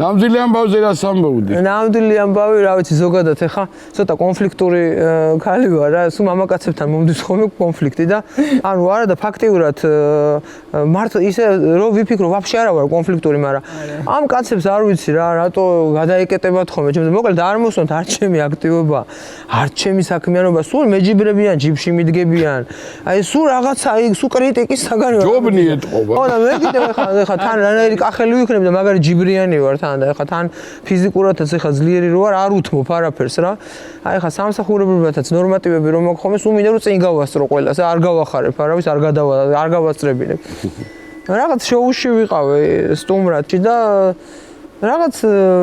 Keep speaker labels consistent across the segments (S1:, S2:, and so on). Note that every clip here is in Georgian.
S1: ნამდვილი ამბავზე რა სამბაუდი?
S2: ნამდვილი ამბავი, რა ვიცი, ზოგადად ეხა ცოტა კონფლიქტური ქალი ვარ რა, სულ მამაკაცებთან მომდის ხოლმე კონფლიქტი და ანუ არა და ფაქტიურად მართლა ისე რომ ვიფიქრო ვაფშე არა ვარ კონფლიქტური, მაგრამ ამ კაცებს არ ვიცი რა, რატო გადაეკეტებათ ხოლმე ჩემს. მოკლედ არ მოსვენთ არ ჩემი აქტივობა, არ ჩემი საქმიანობა, სულ მეჯიბრებიან, ჯიბში მიდგებიან. აი სულ რაღაცა, სულ კრიტიკის საგანი ვარ.
S1: ჯობნი ეთყობა.
S2: ხო და მე კიდევ ეხა თან რანაირი კახელი ვიქნები და მაგარი ჯიბრიანი ვარ თან და ეხა თან ფიზიკურადაც ეხა ძლიერი რო ვარ, არ უთმობ არაფერს რა. აი ეხა სამსახურებრივათაც ნორმატივები რომ მაქვს ხოლმე, სულ მინდა რომ წინ გავასწრო ყველას, არ გავახარებ არავის, არ გავასწრებინებ. რაღაც შოუში ვიყავი სტუმრატში და რაღაც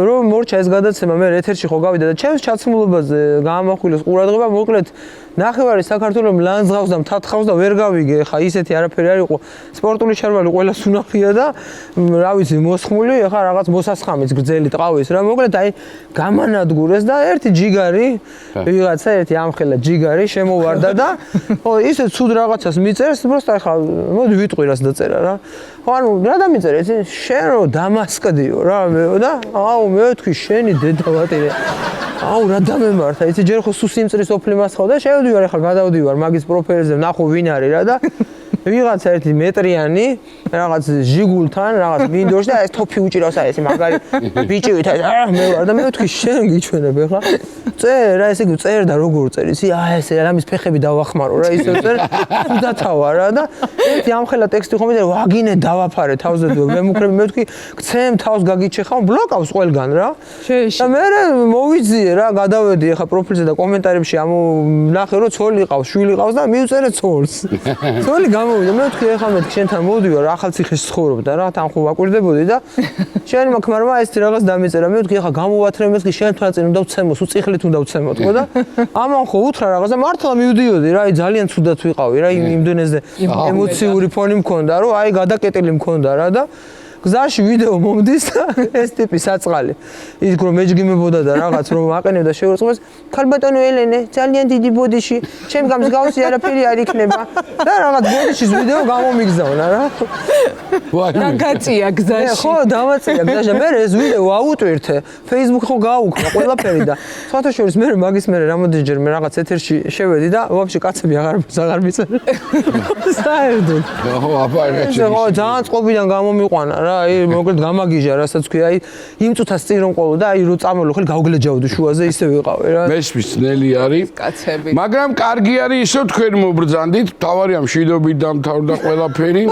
S2: რომ მორჩა ეს გადაცემა მე ეთერში ხო გავიდა და ჩემს ჩაცმულობაზე გაამახვილეს ყურადღება, მოკლედ ნახევარი საქართველოს ლანძღავს და მთათხავს და ვერ გავიგე, ხა ისეთი არაფერი არ იყო. სპორტული შარვალი ყველას უნახია და რა ვიცი, მოსხმული, ხა რაღაც მოსასხამის გრძელი ტყავის რა, მოკლედ აი გამანადგურეს და ერთი ჯიგარი, ვიღაცა ერთი ამხელა ჯიგარი შემოვარდა და ხო ისე ცუდ რაღაცას მიწერს, просто ხა მოდი ვიტყვი რას დაწერა რა. ხო ანუ რა დამიწერე, შენ რო დამასკდიო რა და აუ მე ვთქვი შენი დედავატირე. აუ რა დამემართა, იცი ჯერ ხო სუსიმწრის ოფლი მასხავ და შევდივარ ახლა გადავდივარ მაგის პროფილზე ნახო ვინ არის რა და ვიღაცა ერთი მეტრიანი რაღაც ჟიგულთან რაღაც მინდორს და ეს თოფი უჭირავს აი ესე მაგარი ბიჭივით მე ვარ და მე ვთქვი შენ გიჩვენებ ახლა წერ რა ესე იგი წერ და როგორ წერ იცი აი ესე რამის ფეხები დავახმარო რა ისე წერ დათავა რა და ერთი ამხელა ტექსტი ხომ მე ვაგინე დავაფარე თავზე მე მუქრები მე ვთქვი გცემ თავს გაგიჩეხავ ბლოკავს ყველგან რა და მე მოვიძიე რა გადავედი ახლა პროფილზე და კომენტარებში ნახე რომ ცოლი ყავს შვილი ყავს და მივწერე ცოლს ცოლი გამოვიდა მე ვთქვი ახლა მე შენთან მოვდივარ ახალციხეში ცხოვრობ და რა თან ხო ვაკვირდებოდი და შენ მაქმარმა ეს რაღაც დამეწერა მე ვთქვი ახლა გამოვათრე მე ვთქვი შენთან წინ უნდა ვცემოს უწიხლით უნდა ვცემოთ ხო და ამან ხო უთხრა რაღაც და მართლა მივდიოდი რა აი ძალიან ცუდად ვიყავი რა იმდენეზე ემოციური ფონი მქონდა რომ აი გადაკეტილი მქონდა რა და გზაში ვიდეო მომდის და ეს ტიპი საწყალი ის რომ მეჯგიმებოდა და რაღაც რომ აყენებდა შეურწყმეს ქალბატონო ელენე ძალიან დიდი ბოდიში ჩემ გამსგავსი არაფერი არ იქნება და რაღაც ბოდიშის ვიდეო გამომიგზავნა რა
S3: და გაწია გზაში
S2: ხო დავაწია გზაში მე ეს ვიდეო აუტვირთე Facebook ხო გააუქმა ყველაფერი და სხვათა შორის მე მაგის მე რამოდენჯერ მე რაღაც ეთერში შევედი და ვაფშე კაცები აღარ მიწერენ საერთოდ
S1: ხო აბარაჭი
S2: ხო ძალიან წყობიდან გამომიყვანა რა აი მოკლედ გამაგიჟა რასაც ქვია აი იმ წუთას წინ რომ ყოლო და აი რო წამოლო ხელი გავგლეჯავდი შუაზე ისე ვიყავი რა
S1: მესმის ნელი არის
S3: კაცები
S1: მაგრამ კარგი არის ისო თქვენ მობრძანდით თავარია მშვიდობით დამთავრდა ყველაფერი